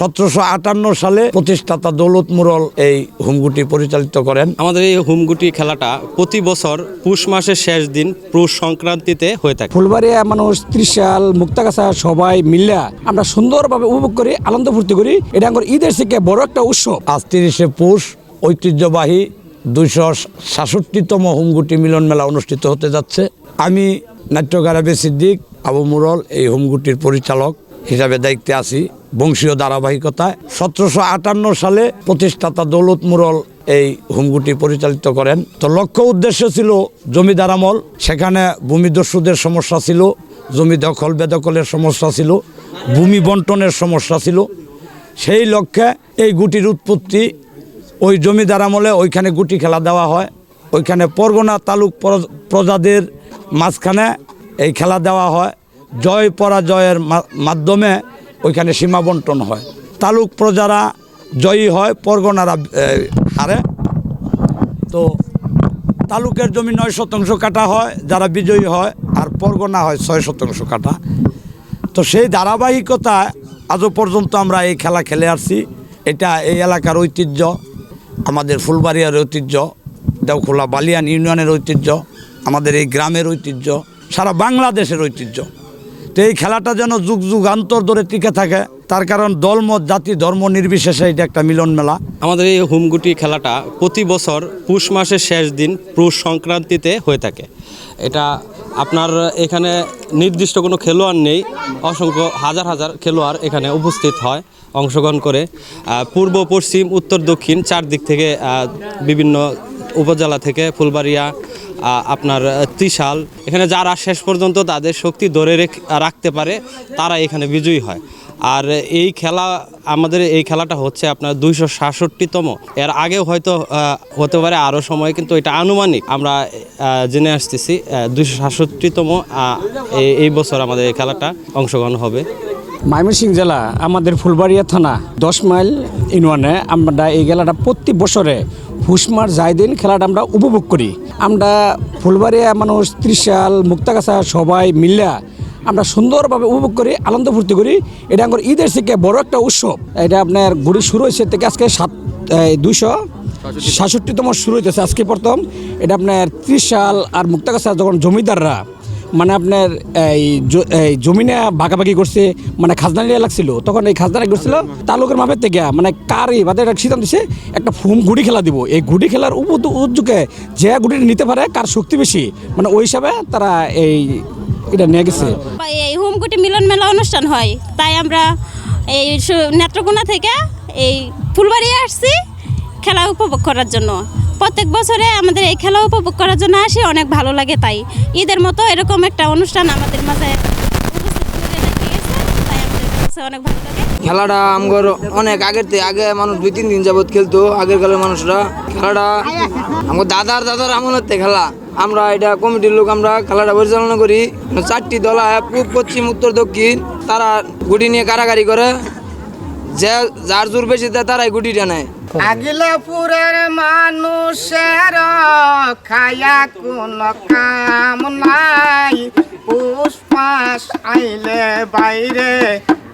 1758 সালে প্রতিষ্ঠাতা দৌলত মুরল এই হুমগুটি পরিচালিত করেন। আমাদের এই হুমগুটি খেলাটা প্রতি বছর পুষ মাসের শেষ দিন পৌষ সংক্রান্তিতে হয়ে থাকে। ফুলবাড়িয়া মানুষ ত্রিশাল মুক্তাগাছা সবাই মিল্লা আমরা সুন্দরভাবে উপভোগ করি, আনন্দ ফুর্তি করি। এটা আমার ঈদের থেকে বড় একটা উৎসব। আজ 30শে পৌষ ঐতিহ্যবাহী 266তম হুমগুটি মিলন মেলা অনুষ্ঠিত হতে যাচ্ছে। আমি নাট্যকার আবি সিদ্দিক আবু মুরল এই হুমগুটির পরিচালক হিসাবে দায়িত্বে আছি বংশীয় ধারাবাহিকতায়। 1758 সালে প্রতিষ্ঠাতা দৌলত মুরল এই হুমগুটি পরিচালিত করেন। তো লক্ষ্য উদ্দেশ্য ছিল জমিদার আমল, সেখানে ভূমিদস্যুদের সমস্যা ছিল, জমি দখল বেদখলের সমস্যা ছিল, ভূমি বন্টনের সমস্যা ছিল। সেই লক্ষ্যে এই গুটির উৎপত্তি। ওই জমিদার আমলে ওইখানে গুটি খেলা দেওয়া হয়, ওইখানে পরগনা তালুক প্রজাদের মাঝখানে এই খেলা দেওয়া হয়। জয় পরাজয়ের মাধ্যমে ওইখানে সীমা বন্টন হয়। তালুক প্রজারা জয়ী হয়, পরগনারা হারে। তো তালুকের জমি 9% কাটা হয়, যারা বিজয়ী হয়, আর পরগনা হয় 6% কাটা। তো সেই ধারাবাহিকতায় আজও পর্যন্ত আমরা এই খেলা খেলে আসছি। এটা এই এলাকার ঐতিহ্য, আমাদের ফুলবাড়িয়ার ঐতিহ্য, দেওখোলা বালিয়ান ইউনিয়নের ঐতিহ্য, আমাদের এই গ্রামের ঐতিহ্য, সারা বাংলাদেশের ঐতিহ্য। তো এই খেলাটা যেন যুগ যুগান্তর ধরে টিকে থাকে, তার কারণ দলমত জাতি ধর্ম নির্বিশেষে এটা একটা মিলন মেলা। আমাদের এই হুমগুটি খেলাটা প্রতি বছর পুষ মাসের শেষ দিন পৌষ সংক্রান্তিতে হয়ে থাকে। এটা আপনার এখানে নির্দিষ্ট কোনো খেলোয়াড় নেই, অসংখ্য হাজার হাজার খেলোয়াড় এখানে উপস্থিত হয়, অংশগ্রহণ করে। পূর্ব পশ্চিম উত্তর দক্ষিণ 4 দিক থেকে বিভিন্ন উপজেলা থেকে ফুলবাড়িয়া আপনার ত্রিশাল, এখানে যারা শেষ পর্যন্ত তাদের শক্তি ধরে রাখতে পারে তারা এখানে বিজয়ী হয়। আর এই খেলা আমাদের এই খেলাটা হচ্ছে আপনার 266তম। এর আগেও হয়তো হতে পারে আরও সময়, কিন্তু এটা আনুমানিক আমরা জেনে আসতেছি 266তম এই বছর আমাদের এই খেলাটা অংশগ্রহণ হবে। ময়মনসিংহ জেলা আমাদের ফুলবাড়িয়া থানা 10 মাইল ইউনিয়নে আমরা এই খেলাটা প্রতি বছরে পুষ মাস যাই দিন খেলাটা আমরা উপভোগ করি। আমরা ফুলবাড়িয়া মানুষ ত্রিশাল মুক্তাগাছা সবাই মিল্লা আমরা সুন্দরভাবে উপভোগ করি, আনন্দ ফুর্তি করি। এটা আমার ঈদের থেকে বড় একটা উৎসব। এটা আপনার ঘুরি শুরু হয়েছে থেকে আজকে 266তম শুরু হইতেছে আজকে প্রথম। এটা আপনার ত্রিশাল আর মুক্তাগাছা যখন জমিদাররা মানে আপনার এই জমিনে ভাগাভাগি করছে, মানে খাজনা নিয়ে লাগছিল, তখন এই খাজনা করছিল তালুকের মাপের থেকে মানে কারই বাদে একটা সিদ্ধান্ত দিচ্ছে একটা গুড়ি খেলা দিব। এই গুড়ি খেলার উদ্যোগে যে গুড়িটা নিতে পারে কার শক্তি বেশি, মানে ওই হিসাবে তারা এটা নিয়ে গেছে। এই হুমগুটি মিলন মেলা অনুষ্ঠান হয়, তাই আমরা এই নেত্রকোনা থেকে এই ফুলবাড়িয়া আসছি খেলা উপভোগ করার জন্য। প্রত্যেক বছরে আমাদের এই খেলা উপভোগ করার জন্য আসি, অনেক ভালো লাগে। তাই ঈদের মতো এরকম একটা অনুষ্ঠান আমাদের মাঝে অনেক ভালো লাগে। খেলাটা আমার অনেক আগে মানুষ 2-3 দিন যাবত খেলতো। আগের কালের মানুষরা খেলাটা আমার দাদার আমলের খেলা। আমরা এটা কমিটির লোক, আমরা খেলাটা পরিচালনা করি। 4টি দল হয়, পূর্ব পশ্চিম উত্তর দক্ষিণ। তারা গুটি নিয়ে কারাকারি করে, যে যার জোর বেশি দেয় তারাই গুটিটা নেয়। আগিলাপুরের মানুষের খায়া কোন কাম নাই, পুষ মাস আইলে বাইরে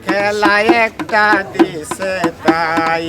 খেলা একটা দিছে তাই।